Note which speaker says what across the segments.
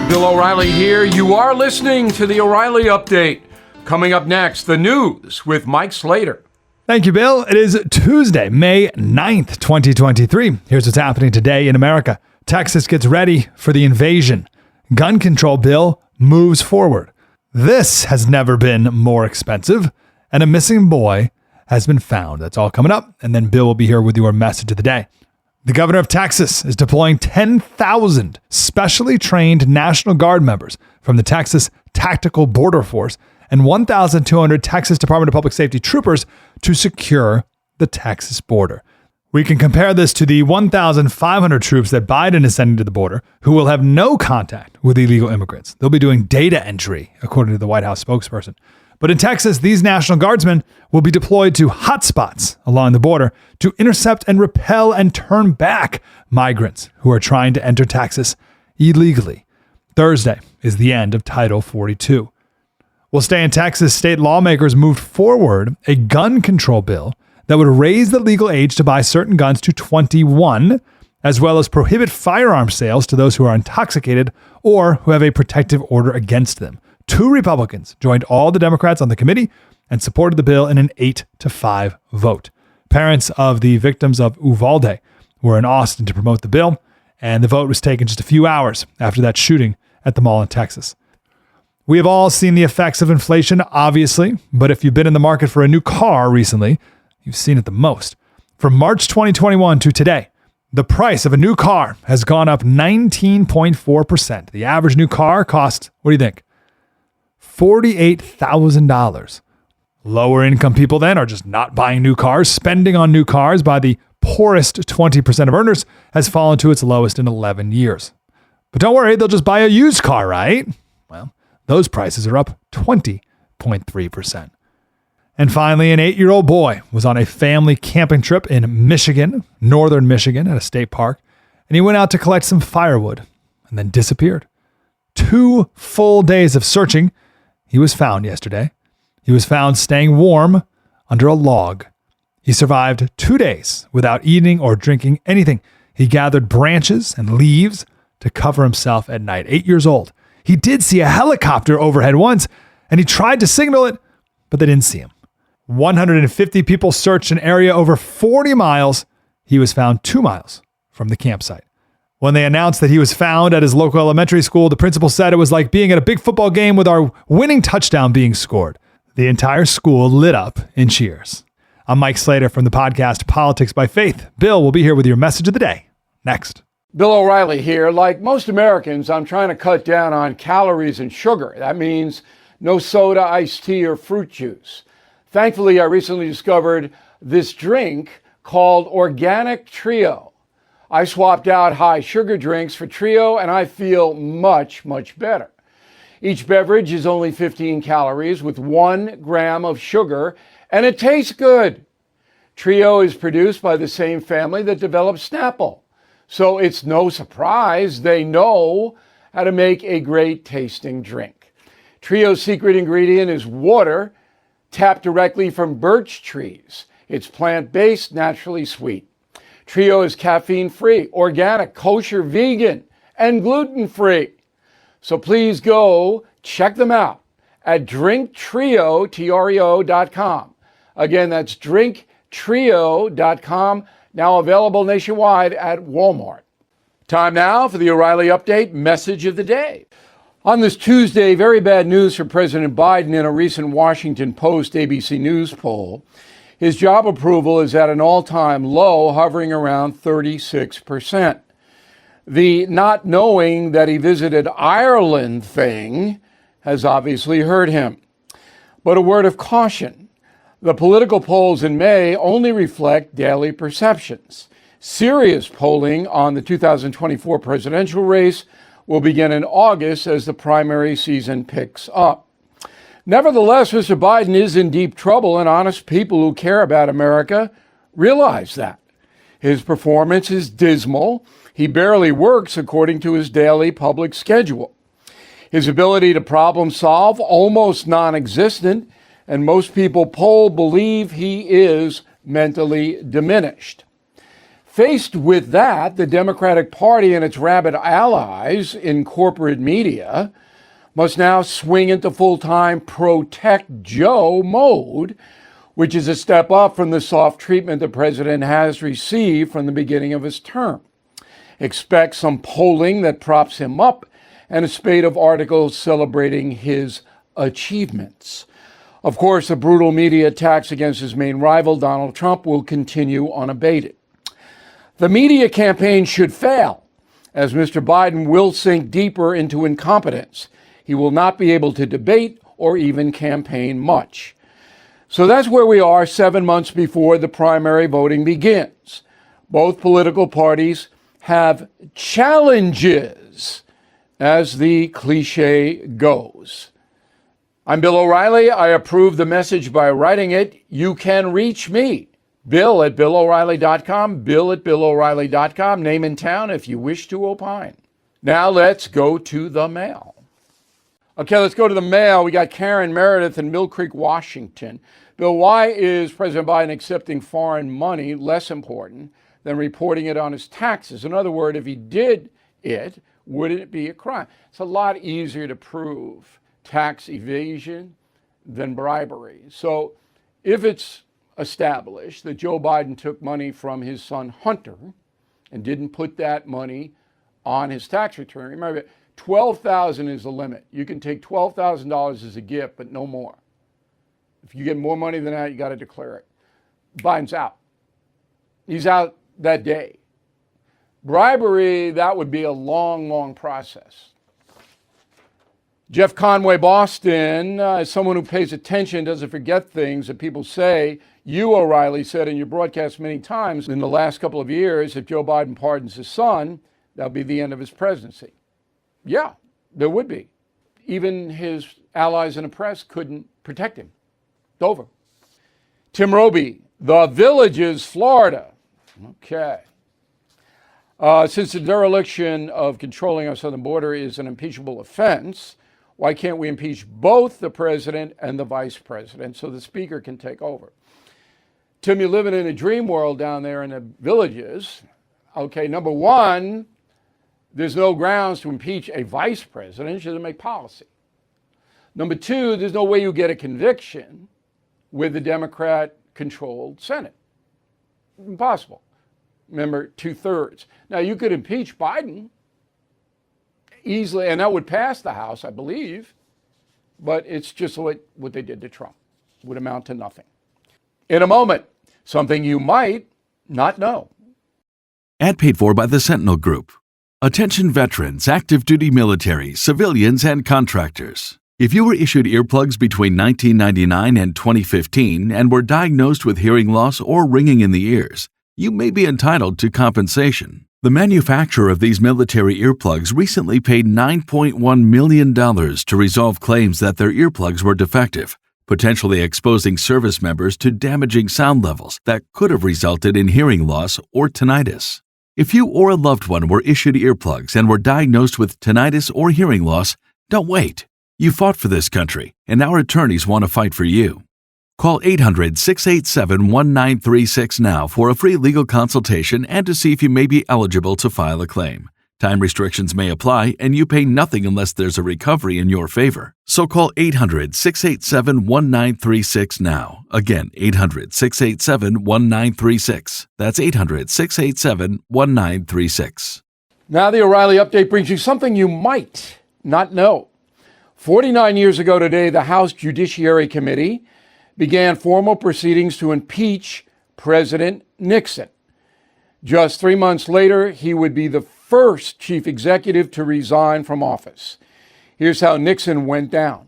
Speaker 1: Bill O'Reilly here. You are listening to the O'Reilly Update. Coming up next, the news with Mike Slater.
Speaker 2: Thank you, Bill. It is Tuesday, May 9th, 2023. Here's what's happening today in America. Texas gets ready for the invasion. Gun control bill moves forward. This has never been more expensive. And a missing boy has been found. That's all coming up. And then Bill will be here with your message of the day. The governor of Texas is deploying 10,000 specially trained National Guard members from the Texas Tactical Border Force and 1,200 Texas Department of Public Safety troopers to secure the Texas border. We can compare this to the 1,500 troops that Biden is sending to the border, who will have no contact with illegal immigrants. They'll be doing data entry, according to the White House spokesperson. But in Texas, these National Guardsmen will be deployed to hotspots along the border to intercept and repel and turn back migrants who are trying to enter Texas illegally. Thursday is the end of Title 42. We'll stay in Texas. State lawmakers moved forward a gun control bill that would raise the legal age to buy certain guns to 21, as well as prohibit firearm sales to those who are intoxicated or who have a protective order against them. 2 Republicans joined all the Democrats on the committee and supported the bill in an 8-5 vote. Parents of the victims of Uvalde were in Austin to promote the bill, and the vote was taken just a few hours after that shooting at the mall in Texas. We have all seen the effects of inflation, obviously, but if you've been in the market for a new car recently, you've seen it the most. From March 2021 to today, the price of a new car has gone up 19.4%. The average new car costs, what do you think? $48,000. Lower income people then are just not buying new cars. Spending on new cars by the poorest 20% of earners has fallen to its lowest in 11 years. But don't worry, they'll just buy a used car, right? Well, those prices are up 20.3%. And finally, an 8-year-old boy was on a family camping trip in Michigan, northern Michigan, at a state park, and he went out to collect some firewood and then disappeared. 2 full days of searching. He was found yesterday. He was found staying warm under a log. He survived 2 days without eating or drinking anything. He gathered branches and leaves to cover himself at night. 8 years old. He did see a helicopter overhead once, and he tried to signal it, but they didn't see him. 150 people searched an area over 40 miles. He was found 2 miles from the campsite. When they announced that he was found at his local elementary school, the principal said it was like being at a big football game with our winning touchdown being scored. The entire school lit up in cheers. I'm Mike Slater from the podcast Politics by Faith. Bill will be here with your message of the day next.
Speaker 1: Bill O'Reilly here. Like most Americans, I'm trying to cut down on calories and sugar. That means no soda, iced tea, or fruit juice. Thankfully, I recently discovered this drink called Organic Trio. I swapped out high sugar drinks for Trio, and I feel much, much better. Each beverage is only 15 calories with 1 gram of sugar, and it tastes good. Trio is produced by the same family that developed Snapple, so it's no surprise they know how to make a great tasting drink. Trio's secret ingredient is water tapped directly from birch trees. It's plant-based, naturally sweet. Trio is caffeine-free, organic, kosher, vegan, and gluten-free. So please go check them out at drinktrio.com. Again, that's drinktrio.com, now available nationwide at Walmart. Time now for the O'Reilly Update message of the day. On this Tuesday, very bad news for President Biden in a recent Washington Post ABC News poll. His job approval is at an all-time low, hovering around 36%. The not knowing that he visited Ireland thing has obviously hurt him. But a word of caution. The political polls in May only reflect daily perceptions. Serious polling on the 2024 presidential race will begin in August as the primary season picks up. Nevertheless, Mr. Biden is in deep trouble, and honest people who care about America realize that. His performance is dismal. He barely works according to his daily public schedule. His ability to problem solve almost non-existent, and most people polled believe he is mentally diminished. Faced with that, the Democratic Party and its rabid allies in corporate media must now swing into full-time Protect Joe mode, which is a step up from the soft treatment the president has received from the beginning of his term. Expect some polling that props him up and a spate of articles celebrating his achievements. Of course, the brutal media attacks against his main rival, Donald Trump, will continue unabated. The media campaign should fail, as Mr. Biden will sink deeper into incompetence. He will not be able to debate or even campaign much. So that's where we are 7 months before the primary voting begins. Both political parties have challenges, as the cliche goes. I'm Bill O'Reilly. I approve the message by writing it. You can reach me, Bill at BillO'Reilly.com, Bill at BillO'Reilly.com, name and town if you wish to opine. Now let's go to the mail. Okay, let's go to the mail. We got Karen Meredith in Mill Creek, Washington. Bill, why is President Biden accepting foreign money less important than reporting it on his taxes? In other words, if he did it, wouldn't it be a crime? It's a lot easier to prove tax evasion than bribery. So if it's established that Joe Biden took money from his son Hunter and didn't put that money on his tax return, remember, $12,000 is the limit. You can take $12,000 as a gift, but no more. If you get more money than that, you got to declare it. Biden's out. He's out that day. Bribery, that would be a long, long process. Jeff Conway, Boston, as someone who pays attention, doesn't forget things that people say. You, O'Reilly, said in your broadcast many times in the last couple of years, if Joe Biden pardons his son, that'll be the end of his presidency. Yeah, there would be. Even his allies in the press couldn't protect him. It's over. Tim Roby, The Villages, Florida. Okay. Since the dereliction of controlling our southern border is an impeachable offense, why can't we impeach both the president and the vice president so the speaker can take over? Tim, you're living in a dream world down there in the Villages. Okay, number one, there's no grounds to impeach a vice president. She doesn't make policy. Number two, there's no way you get a conviction with the Democrat-controlled Senate. Impossible. Remember, 2/3. Now, you could impeach Biden easily, and that would pass the House, I believe, but it's just what they did to Trump. Would amount to nothing. In a moment, something you might not know.
Speaker 3: Ad paid for by the Sentinel Group. Attention veterans, active duty military, civilians, and contractors. If you were issued earplugs between 1999 and 2015 and were diagnosed with hearing loss or ringing in the ears, you may be entitled to compensation. The manufacturer of these military earplugs recently paid $9.1 million to resolve claims that their earplugs were defective, potentially exposing service members to damaging sound levels that could have resulted in hearing loss or tinnitus. If you or a loved one were issued earplugs and were diagnosed with tinnitus or hearing loss, don't wait. You fought for this country, and our attorneys want to fight for you. Call 800-687-1936 now for a free legal consultation and to see if you may be eligible to file a claim. Time restrictions may apply, and you pay nothing unless there's a recovery in your favor. So call 800-687-1936 now. Again, 800-687-1936. That's 800-687-1936.
Speaker 1: Now the O'Reilly Update brings you something you might not know. 49 years ago today, the House Judiciary Committee began formal proceedings to impeach President Nixon. Just 3 months later, he would be the first chief executive to resign from office. Here's how Nixon went down.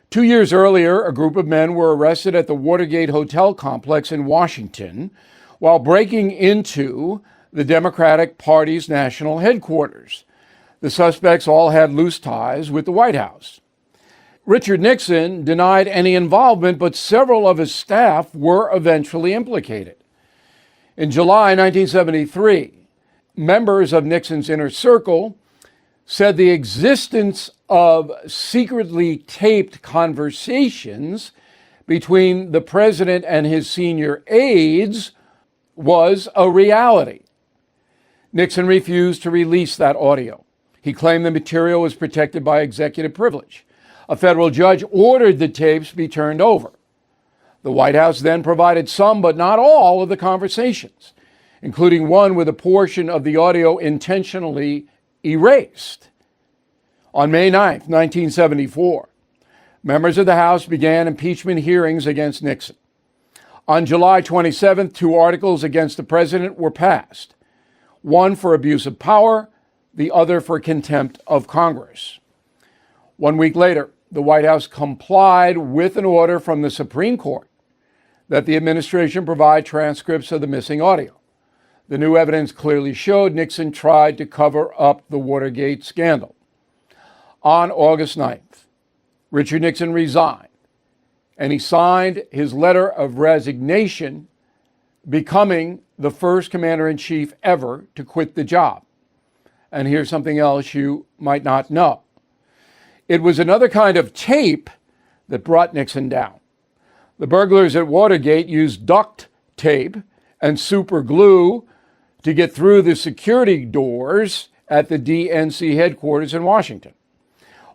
Speaker 1: 2 years earlier, a group of men were arrested at the Watergate Hotel complex in Washington while breaking into the Democratic Party's national headquarters. The suspects all had loose ties with the White House. Richard Nixon denied any involvement, but several of his staff were eventually implicated. In July 1973, members of Nixon's inner circle said the existence of secretly taped conversations between the president and his senior aides was a reality. Nixon refused to release that audio. He claimed the material was protected by executive privilege. A federal judge ordered the tapes be turned over. The White House then provided some, but not all, of the conversations, including one with a portion of the audio intentionally erased. On May 9, 1974, members of the House began impeachment hearings against Nixon. On July 27th, 2 articles against the president were passed, one for abuse of power, the other for contempt of Congress. 1 week later, the White House complied with an order from the Supreme Court that the administration provide transcripts of the missing audio. The new evidence clearly showed Nixon tried to cover up the Watergate scandal. On August 9th, Richard Nixon resigned, and he signed his letter of resignation, becoming the first commander-in-chief ever to quit the job. And here's something else you might not know. It was another kind of tape that brought Nixon down. The burglars at Watergate used duct tape and super glue to get through the security doors at the DNC headquarters in Washington.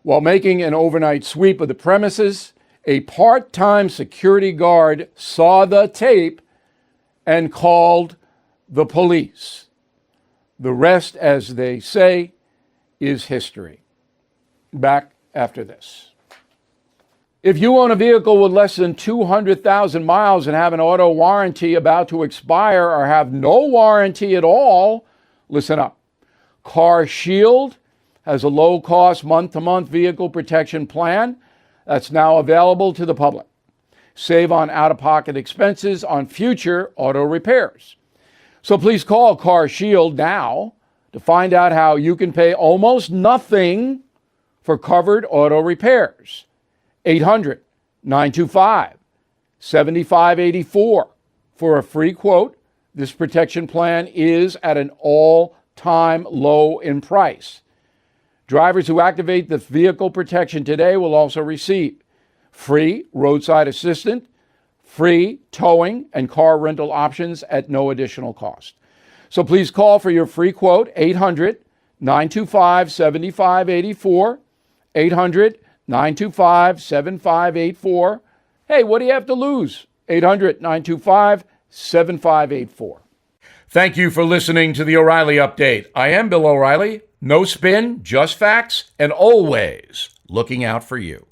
Speaker 1: While making an overnight sweep of the premises, a part-time security guard saw the tape and called the police. The rest, as they say, is history. Back after this. If you own a vehicle with less than 200,000 miles and have an auto warranty about to expire or have no warranty at all, listen up. Car Shield has a low-cost month-to-month vehicle protection plan that's now available to the public. Save on out-of-pocket expenses on future auto repairs. So please call Car Shield now to find out how you can pay almost nothing for covered auto repairs. 800-925-7584 for a free quote. This protection plan is at an all-time low in price. Drivers who activate the vehicle protection today will also receive free roadside assistance, free towing, and car rental options at no additional cost. So please call for your free quote, 800-925-7584, 800-925-7584. Hey, what do you have to lose? 800-925-7584. Thank you for listening to the O'Reilly Update. I am Bill O'Reilly. No spin, just facts, and always looking out for you.